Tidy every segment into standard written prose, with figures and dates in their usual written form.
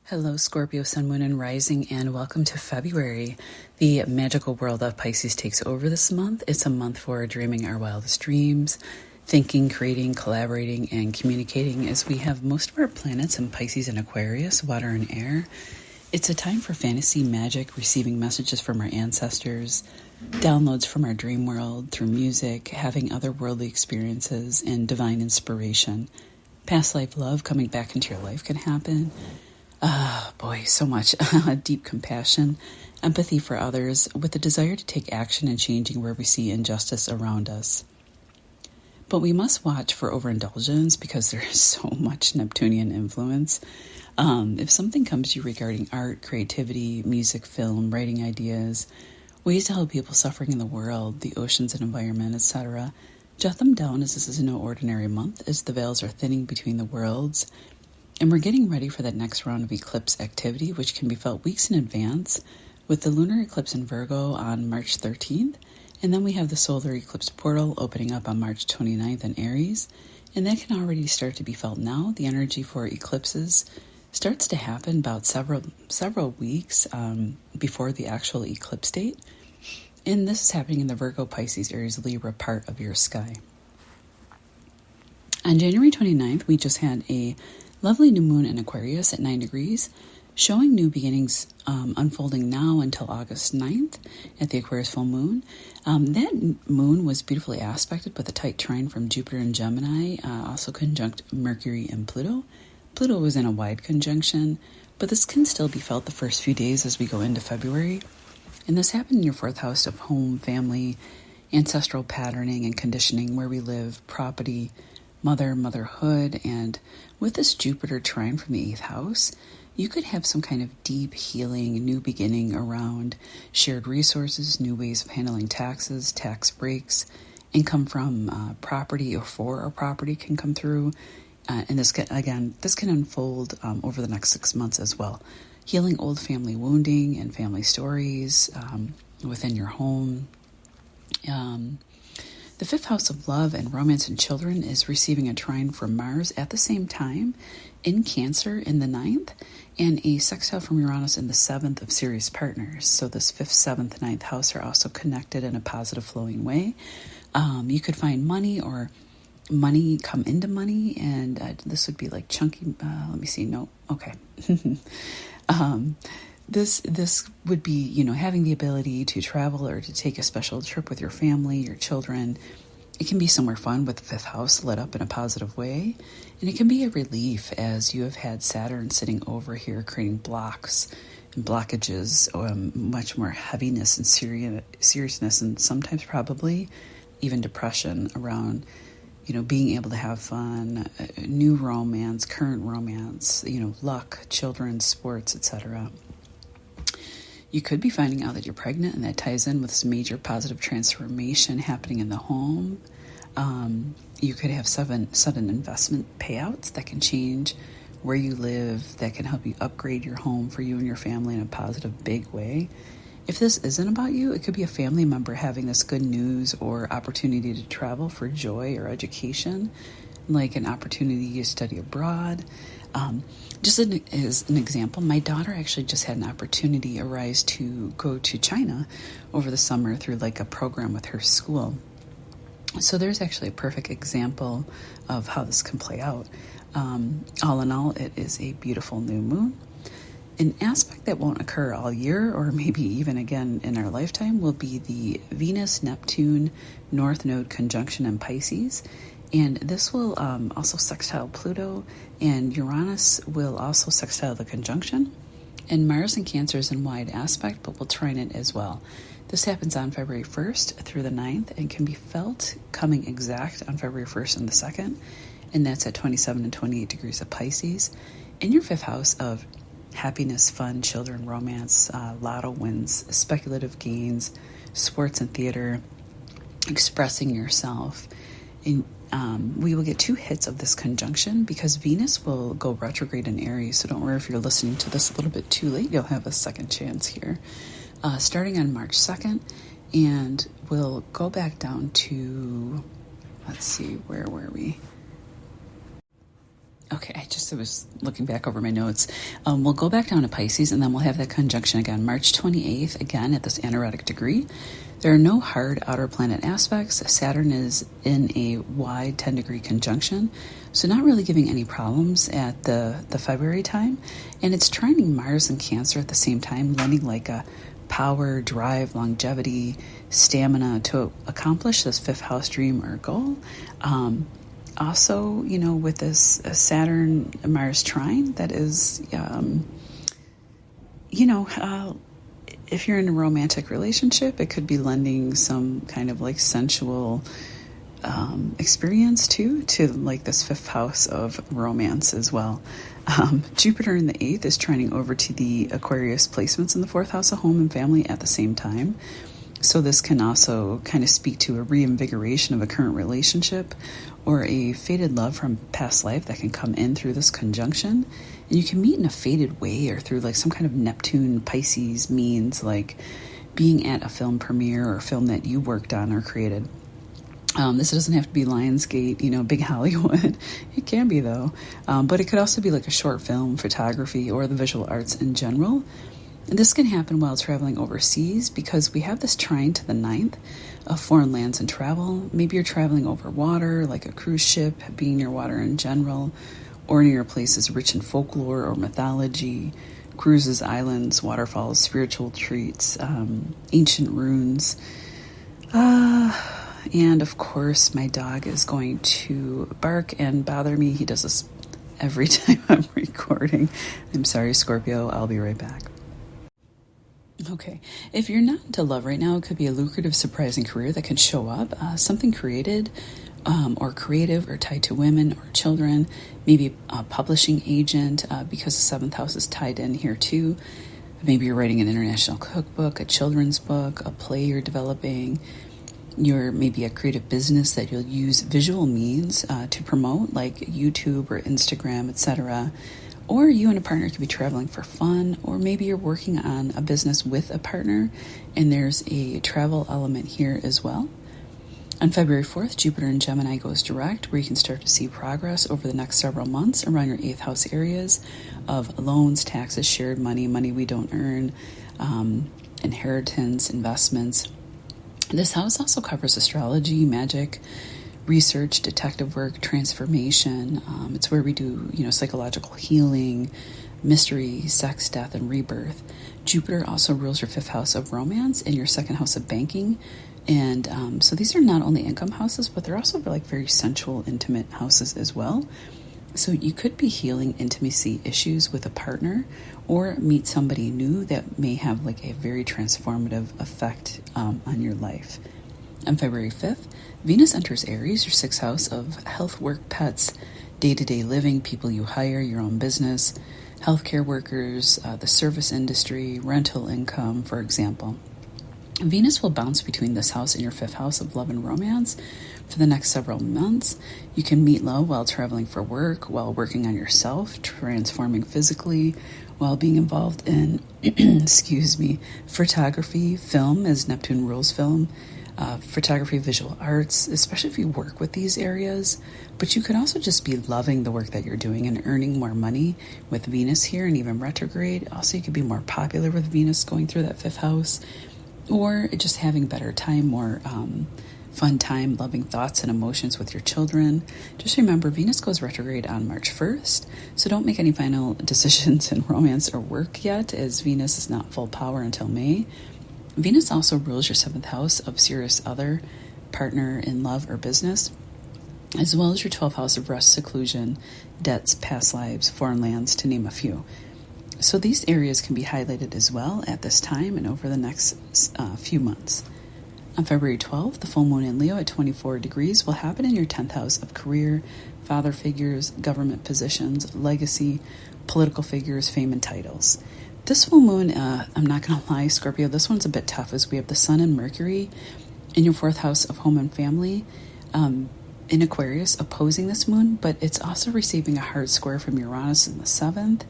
Hello, Scorpio, Sun, Moon, and Rising, and welcome to February. The magical world of Pisces takes over this month. It's a month for dreaming our wildest dreams, thinking, creating, collaborating, and communicating as we have most of our planets in Pisces and Aquarius, water and air. It's a time for fantasy, magic, receiving messages from our ancestors, downloads from our dream world through music, having otherworldly experiences, and divine inspiration. Past life love coming back into your life can happen. Boy, so much. Deep compassion, empathy for others, with a desire to take action and changing where we see injustice around us. But we must watch for overindulgence because there is so much Neptunian influence. If something comes to you regarding art, creativity, music, film, writing ideas, ways to help people suffering in the world, the oceans and environment, etc., jot them down, as this is no ordinary month, as the veils are thinning between the worlds. And we're getting ready for that next round of eclipse activity, which can be felt weeks in advance, with the lunar eclipse in Virgo on March 13th. And then we have the solar eclipse portal opening up on March 29th in Aries. And that can already start to be felt now. The energy for eclipses starts to happen about several weeks before the actual eclipse date. And this is happening in the Virgo, Pisces, Aries, Libra part of your sky. On January 29th, we just had a lovely new moon in Aquarius at 9 degrees, showing new beginnings unfolding now until August 9th at the Aquarius full moon. That moon was beautifully aspected with a tight trine from Jupiter and Gemini, also conjunct Mercury and Pluto. Pluto was in a wide conjunction, but this can still be felt the first few days as we go into February. And this happened in your fourth house of home, family, ancestral patterning and conditioning, where we live, property, motherhood, and with this Jupiter trine from the 8th house, you could have some kind of deep healing, new beginning around shared resources, new ways of handling taxes, tax breaks, income from property or for a property can come through. And this can unfold over the next 6 months as well. Healing old family wounding and family stories within your home. The 5th house of love and romance and children is receiving a trine from Mars at the same time in Cancer in the 9th, and a sextile from Uranus in the 7th of serious partners. So this 5th, 7th, 9th house are also connected in a positive flowing way. You could find money or money come into money, and this would be like chunky, let me see, no, okay. This would be, having the ability to travel or to take a special trip with your family, your children. It can be somewhere fun with the 5th house lit up in a positive way. And it can be a relief as you have had Saturn sitting over here creating blocks and blockages, much more heaviness and seriousness, and sometimes probably even depression around, being able to have fun, new romance, current romance, luck, children, sports, etc. You could be finding out that you're pregnant, and that ties in with this major positive transformation happening in the home. You could have sudden investment payouts that can change where you live, that can help you upgrade your home for you and your family in a positive, big way. If this isn't about you, it could be a family member having this good news or opportunity to travel for joy or education, like an opportunity to study abroad. Just as an example, my daughter actually just had an opportunity arise to go to China over the summer through like a program with her school. So there's actually a perfect example of how this can play out. All in all, it is a beautiful new moon. An aspect that won't occur all year, or maybe even again in our lifetime, will be the Venus-Neptune North Node conjunction in Pisces. And this will also sextile Pluto, and Uranus will also sextile the conjunction. And Mars in Cancer is in wide aspect, but will trine it as well. This happens on February 1st through the 9th and can be felt coming exact on February 1st and the 2nd, and that's at 27 and 28 degrees of Pisces. In your 5th house of happiness, fun, children, romance, lotto wins, speculative gains, sports and theater, expressing yourself. We will get 2 hits of this conjunction because Venus will go retrograde in Aries. So don't worry if you're listening to this a little bit too late. You'll have a second chance here. Starting on March 2nd, and we'll go back down to, let's see, where were we? Okay, I was looking back over my notes. We'll go back down to Pisces, and then we'll have that conjunction again, March 28th, again at this anaretic degree. There are no hard outer planet aspects. Saturn is in a wide 10-degree conjunction, so not really giving any problems at the February time. And it's trining Mars and Cancer at the same time, lending like a power, drive, longevity, stamina to accomplish this fifth house dream or goal. Also, with this Saturn-Mars trine, that is, if you're in a romantic relationship, it could be lending some kind of like sensual experience to like this fifth house of romance as well. Jupiter in the 8th is trining over to the Aquarius placements in the 4th house of home and family at the same time. So this can also kind of speak to a reinvigoration of a current relationship or a faded love from past life that can come in through this conjunction. And you can meet in a faded way or through like some kind of Neptune Pisces means, like being at a film premiere or a film that you worked on or created. This doesn't have to be Lionsgate, big Hollywood. It can be though. But it could also be like a short film, photography, or the visual arts in general. And this can happen while traveling overseas because we have this trine to the 9th of foreign lands and travel. Maybe you're traveling over water, like a cruise ship, being near water in general, or near places rich in folklore or mythology, cruises, islands, waterfalls, spiritual treats, ancient ruins. And of course, my dog is going to bark and bother me. He does this every time I'm recording. I'm sorry, Scorpio. I'll be right back. Okay, if you're not into love right now, it could be a lucrative, surprising career that can show up. Something created or creative or tied to women or children, maybe a publishing agent because the 7th house is tied in here too. Maybe you're writing an international cookbook, a children's book, a play you're developing. You're maybe a creative business that you'll use visual means to promote, like YouTube or Instagram, etc. Or you and a partner could be traveling for fun, or maybe you're working on a business with a partner, and there's a travel element here as well. On February 4th, Jupiter in Gemini goes direct, where you can start to see progress over the next several months around your 8th house areas of loans, taxes, shared money we don't earn, inheritance, investments. This house also covers astrology, magic, research, detective work, transformation. It's where we do, psychological healing, mystery, sex, death, and rebirth. Jupiter also rules your 5th house of romance and your 2nd house of banking. And so these are not only income houses, but they're also like very sensual, intimate houses as well. So you could be healing intimacy issues with a partner or meet somebody new that may have like a very transformative effect on your life. On February 5th, Venus enters Aries, your 6th house of health, work, pets, day-to-day living, people you hire, your own business, healthcare workers, the service industry, rental income, for example. Venus will bounce between this house and your 5th house of love and romance for the next several months. You can meet love while traveling for work, while working on yourself, transforming physically, while being involved in, photography, film, as Neptune rules film, photography, visual arts, especially if you work with these areas. But you could also just be loving the work that you're doing and earning more money with Venus here and even retrograde. Also, you could be more popular with Venus going through that 5th house, or just having better time, more fun time, loving thoughts and emotions with your children. Just remember, Venus goes retrograde on March 1st, so don't make any final decisions in romance or work yet, as Venus is not full power until May. Venus also rules your 7th house of serious other, partner in love or business, as well as your 12th house of rest, seclusion, debts, past lives, foreign lands, to name a few. So these areas can be highlighted as well at this time and over the next few months. On February 12th, the full moon in Leo at 24 degrees will happen in your 10th house of career, father figures, government positions, legacy, political figures, fame, and titles. This full moon, I'm not going to lie, Scorpio, this one's a bit tough as we have the Sun and Mercury in your 4th house of home and family in Aquarius opposing this moon, but it's also receiving a hard square from Uranus in the 7th.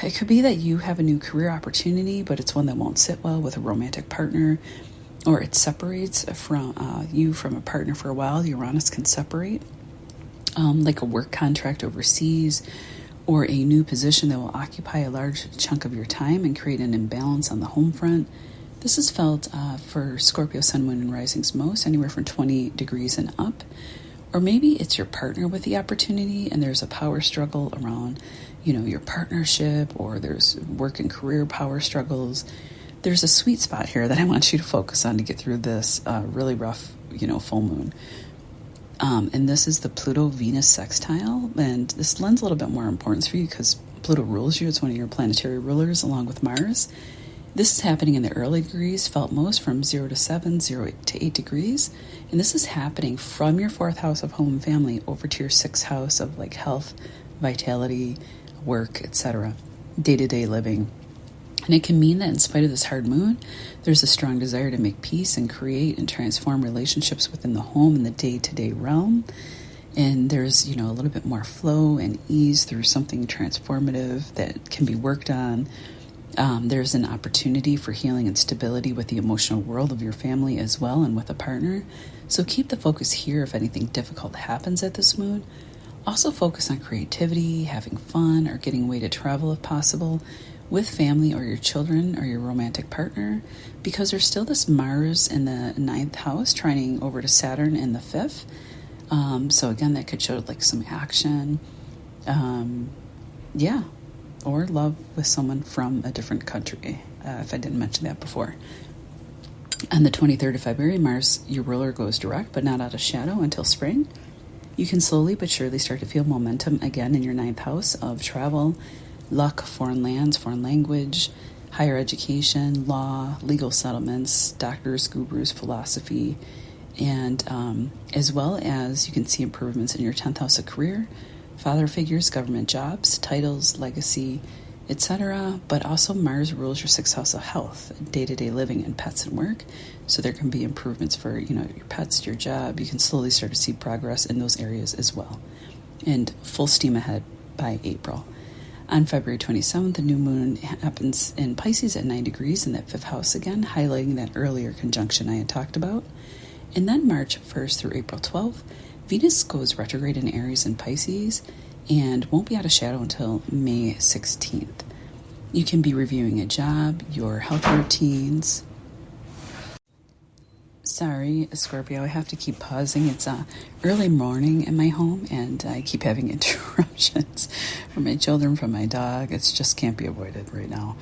It could be that you have a new career opportunity, but it's one that won't sit well with a romantic partner, or it separates from you from a partner for a while. Uranus can separate. like a work contract overseas or a new position that will occupy a large chunk of your time and create an imbalance on the home front. This is felt for Scorpio, Sun, Moon, and Risings most, anywhere from 20 degrees and up. Or maybe it's your partner with the opportunity and there's a power struggle around, your partnership, or there's work and career power struggles. There's a sweet spot here that I want you to focus on to get through this really rough, full moon. And this is the Pluto-Venus sextile, and this lends a little bit more importance for you because Pluto rules you. It's one of your planetary rulers along with Mars. This is happening in the early degrees, felt most from 0 to 7, 0 to 8 degrees. And this is happening from your 4th house of home and family over to your 6th house of like health, vitality, work, etc., day-to-day living. And it can mean that in spite of this hard moon, there's a strong desire to make peace and create and transform relationships within the home and the day-to-day realm. And there's, a little bit more flow and ease through something transformative that can be worked on. There's an opportunity for healing and stability with the emotional world of your family as well and with a partner. So keep the focus here if anything difficult happens at this moon. Also focus on creativity, having fun, or getting away to travel if possible with family or your children or your romantic partner, because there's still this Mars in the 9th house trining over to Saturn in the 5th. So again, that could show like some action. Or love with someone from a different country, if I didn't mention that before. On the 23rd of February, Mars, your ruler, goes direct, but not out of shadow until spring. You can slowly but surely start to feel momentum again in your 9th house of travel, luck, foreign lands, foreign language, higher education, law, legal settlements, doctors, gurus, philosophy, and as well as you can see improvements in your 10th house of career, father figures, government jobs, titles, legacy, etc. But also Mars rules your 6th house of health, day-to-day living, and pets and work. So there can be improvements for, your pets, your job. You can slowly start to see progress in those areas as well. And full steam ahead by April. On February 27th, the new moon happens in Pisces at 9 degrees in that 5th house again, highlighting that earlier conjunction I had talked about. And then March 1st through April 12th, Venus goes retrograde in Aries and Pisces and won't be out of shadow until May 16th. You can be reviewing a job, your health routines. Sorry, Scorpio, I have to keep pausing. It's early morning in my home, and I keep having interruptions from my children, from my dog. It just can't be avoided right now.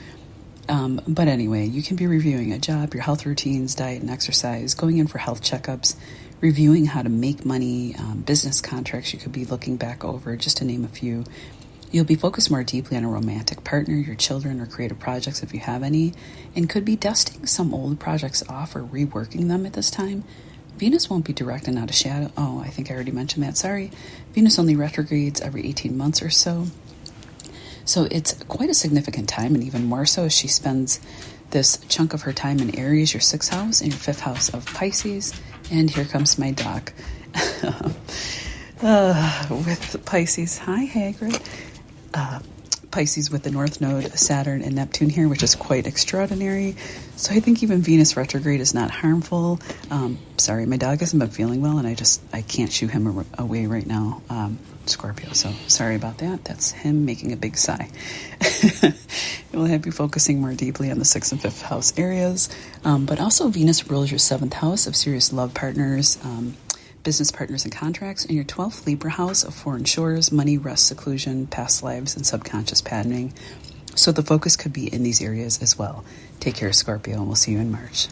But anyway, you can be reviewing a job, your health routines, diet and exercise, going in for health checkups, reviewing how to make money, business contracts you could be looking back over, just to name a few. You'll be focused more deeply on a romantic partner, your children, or creative projects if you have any, and could be dusting some old projects off or reworking them at this time. Venus won't be direct and out of shadow. Oh, I think I already mentioned that. Sorry. Venus only retrogrades every 18 months or so. So it's quite a significant time, and even more so as she spends this chunk of her time in Aries, your 6th house, and your 5th house of Pisces. And here comes my doc with Pisces. Hi, Hagrid. Pisces with the North Node, Saturn, and Neptune here, which is quite extraordinary. So I think even Venus retrograde is not harmful. Sorry, my dog hasn't been feeling well, and I can't shoo him away right now, Scorpio. So sorry about that. That's him making a big sigh. It will have you focusing more deeply on the 6th and 5th house areas. But also Venus rules your 7th house of serious love partners, business partners and contracts, and your 12th Libra house of foreign shores, money, rest, seclusion, past lives, and subconscious patterning. So the focus could be in these areas as well. Take care, Scorpio, and we'll see you in March.